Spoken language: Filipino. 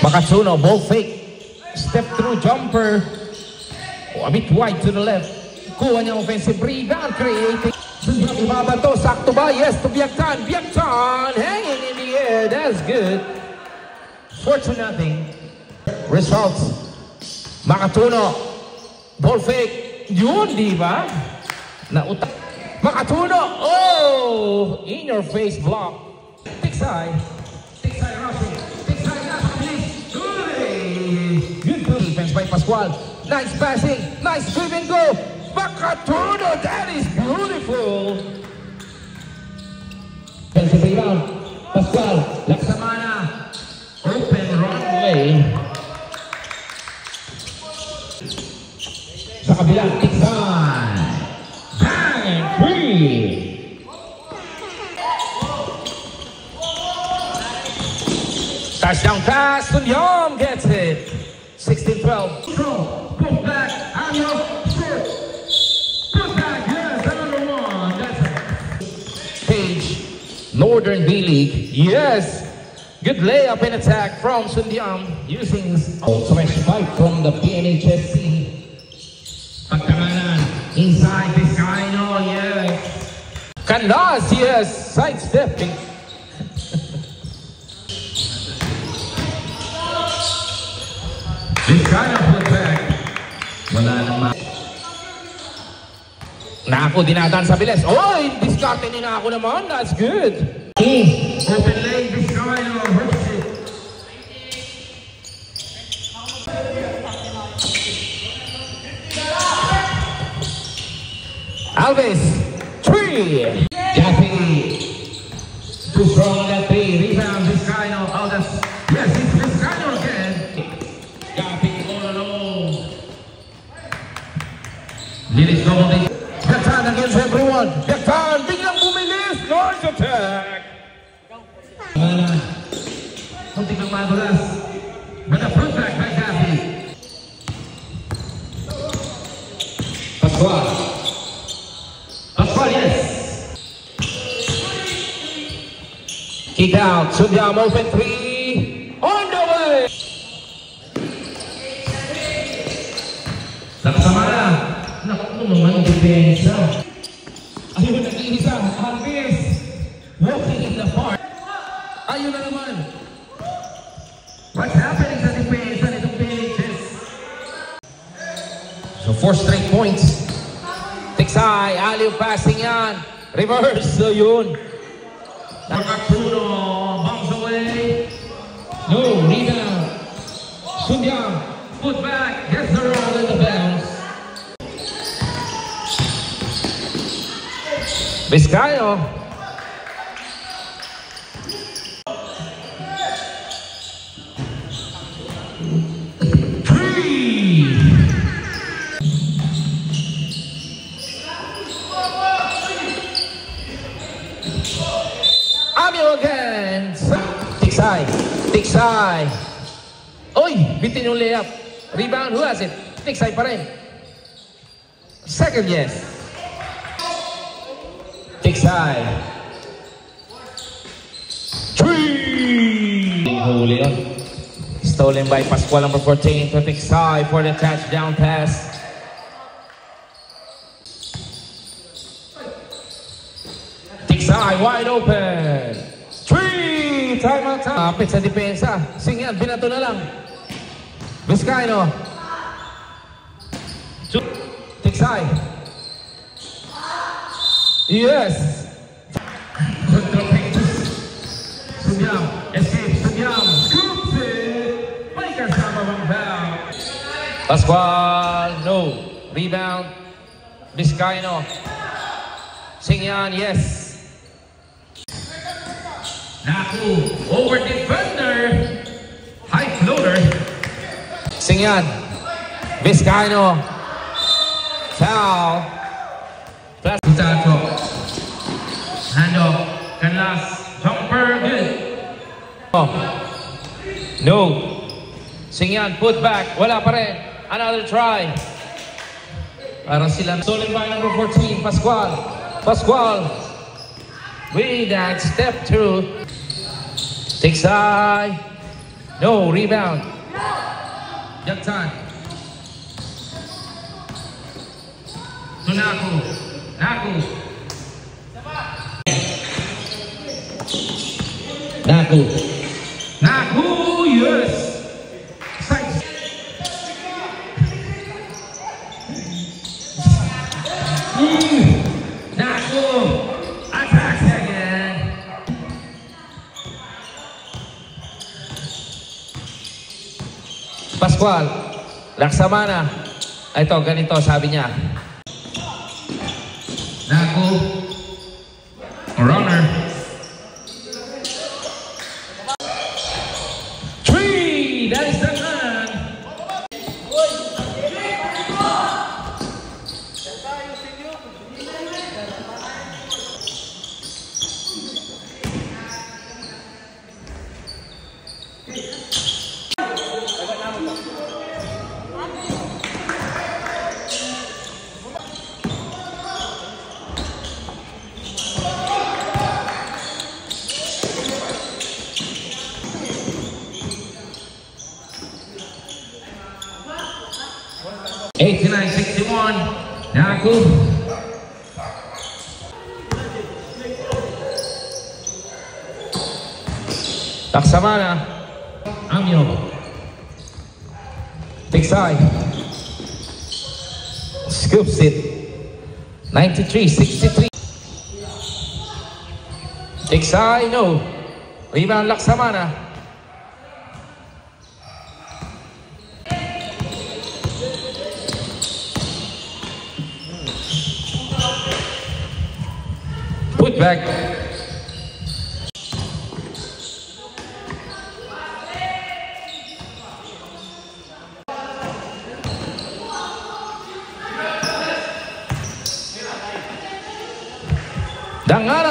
Makatsuno, ball fake. Step through jumper. Oh, a bit wide to the left. Kuha niya offensive rebound, creating. Ibaba to, sakto ba? Yes, to Biagtan. Biagtan hanging in the air. That's good. 4-0. Results. Makatsuno, ball fake. Yun, di ba? Nautak. Makatsuno. Oh, in your face block. Tiksay. Tiksay rushing. Tiksay napakabilis. Good defense by Pascual. Nice passing. Nice give and go. Makatsuno. That is beautiful. Defensive rebound. Pascual. Laksamana. Open runway. Sa kabilang Tiksay. Bang! Free! Touchdown pass, Sunyam gets it. 16-12. Put back, Anyo, shoot. Put back, yes, another one. That's it. Page, Northern B-League. Yes. Good layup and attack from Sunyam using smash fight from the PNHSC. Pagtanganan, inside Vizcaino, yes. Canlas, yes, sidestepping. Vizcaino put back. Wala naman. Nako, dinadaan sa bilis. Oh, diskarte ni Nako naman. That's good. Open lane, Vizcaino. Alves, 3. Jaffe, too strong on that 3. Rebound, Vizcaino. Oh, that's, yes, it's Vizcaino again. Jaffe all alone. Lilis double. Biagtan against everyone. Biagtan, biglang bumilis. Large attack. Kunting lang madulas. But a front back by Jaffe. Pascual. Pascual, yes. Kick out. Sunyam open 3. On the way. Laksamana. Naku naman, depensa. Ayun, nag-iisa. Alves. Walking in the park. Ayun na naman. What's happening sa depensa nitong Piliches? So 4 straight points. Tiksay, aliw passing yan. Reverse, so yun. Makatsuno, bounce away. No, rebound. Sunyam, put back, gets the roll in the bounce. Vizcaino. Again. Tiksay. Tiksay. Oy, bitin yung layup. Rebound, who has it? Tiksay pa rin. Second, yes. Tiksay. 3. Huli on. Stolen by Pascual, number 14 to Tiksay for the touchdown pass. Tiksay wide open. 3! Timeout. Kapit sa depensa. Singyan, binato na lang. Vizcaino. Tiksay. Yes. Sunyam. Escape. Sunyam. Scoops it. May kasama bang foul. Pascual. No. Rebound. Vizcaino. Singyan. Yes. Naku, over defender, high floater. Singyan, Vizcaino, foul. Plus Tato, handoff, Canlas, jumper, good. Oh. No, Singyan, put back, wala pa rin. Another try. Parang sila. Stolen by number 14, Pascual. Pascual, with that step through. Tiksay. No, rebound. Jaksan. To Naku. Naku. Naku. Naku, yes. Size. Naku. Attacks again. Pascual. Laksamana. Ito, ganito sabi niya. Naku. Runner. Three. That is the man. $89, 61. Naku. Laksamana. Amyo. Tiksay. Scoops it. 93, 63. Tiksay, no. Rebound Laksamana. Put back. Dangana.